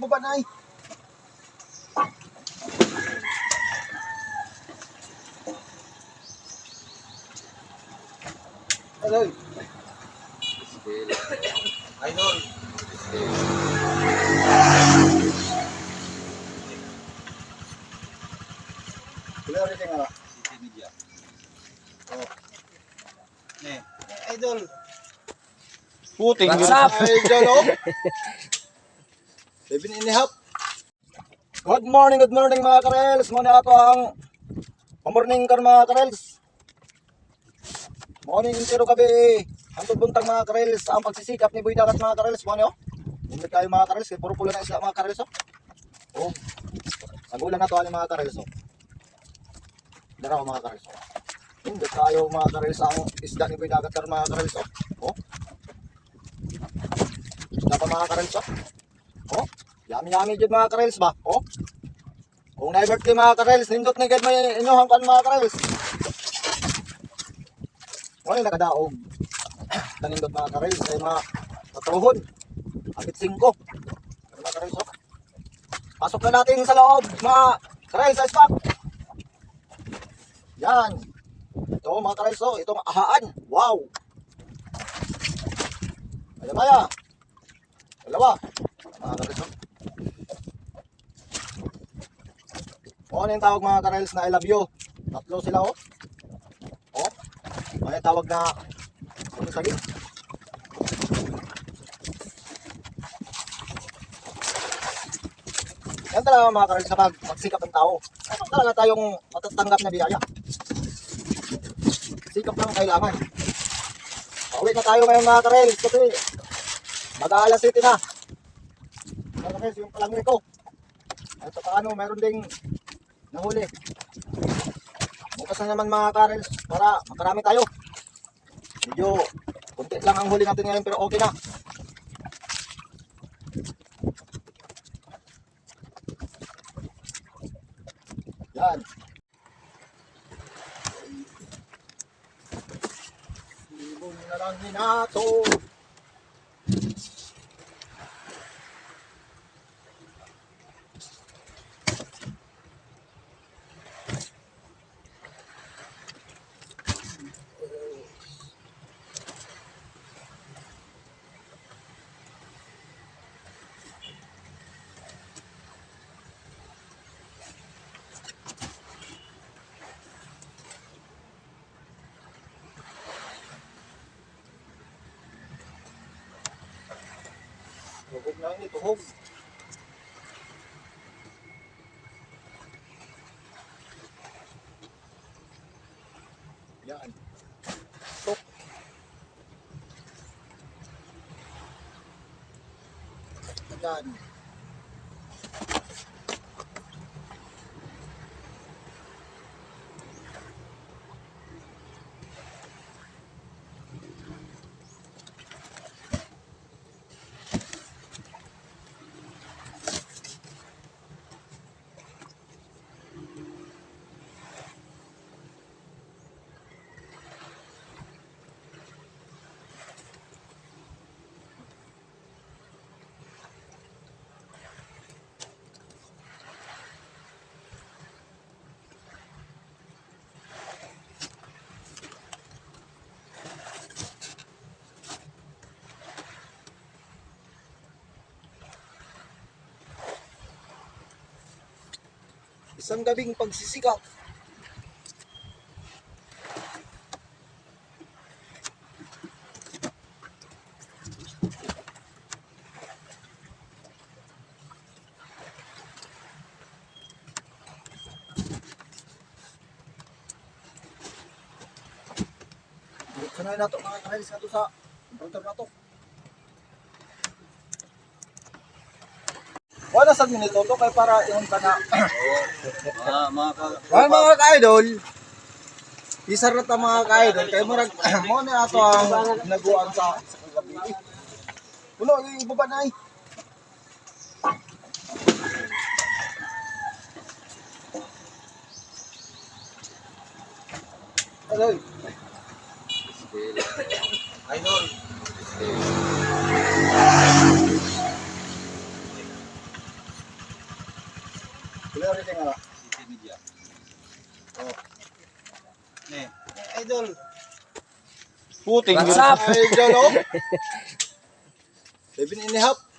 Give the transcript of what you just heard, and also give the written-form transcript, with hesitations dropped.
ibaba na ay. Hello. Idol. Kailan rin nga City Media. Oh. Idol. Puting What's up? Idol, oh. 7.5. Good morning mga karels. Muna ako ang pamorning kar mga karels. Morning intero gabi. Hantod buntang mga karels. Ang pagsisikap ni Boy Dagat mga karels. Muna oh. Hindi tayo mga karels. Kaya puro pula na isla mga karels oh. Oh. Sagulan na to ani mga karels oh. Daraw mga karels oh. Hindi tayo mga karels ang isda ni Boy Dagat kar mga karels oh. Oh. Isda pa mga karels oh. Oh. Yami-yami dyan mga karels ba? Oh. Kung na-birthday mga karels, nindot na agad may inyuhang kan mga karels. Wala yung nakadaog. Nanindot mga karels ay mga katuhod. Agit 5. Mga karels oh. Pasok na natin sa loob mga karels sa spot. Yan. Ito mga karels oh. Itong ahaan. Wow. Maya-maya. Dalawa. Mga karels oh. O, ano yung tawag mga karels na I love you? Tatlo sila oh. O, ano yung tawag na sabi? Yan talaga mga karels sa magsikap ng tao. Ano talaga tayong matatanggap na biyaya? Sikap lang kailangan. Pauwi na tayo ngayon mga karels kasi mag-aalas 7 na. Mga karels yung palangri ko. At sa paano mayroon ding nahuli. Bukas na naman mga karels para makarami tayo. Medyo kunti lang ang huli natin ngayon pero okay na. Yan. Ibon na lang hinato. Tuhog na ini, tuhog. Yan. Tok. Yan. Isang gabing pagsisikap. Sanay na ito mga karels na ito sa computer na ito. Wala sa minito to kaya para yung ka na. Mga ka-idol. Isar na ta mga ka-idol. Kaya mo na ito ang naguan sa gabi. Ulo, ibaba na eh. Hello. Idol. Clear reading ano? Media. Oh. Idol. Puting. Idol, oh. 7 and a half.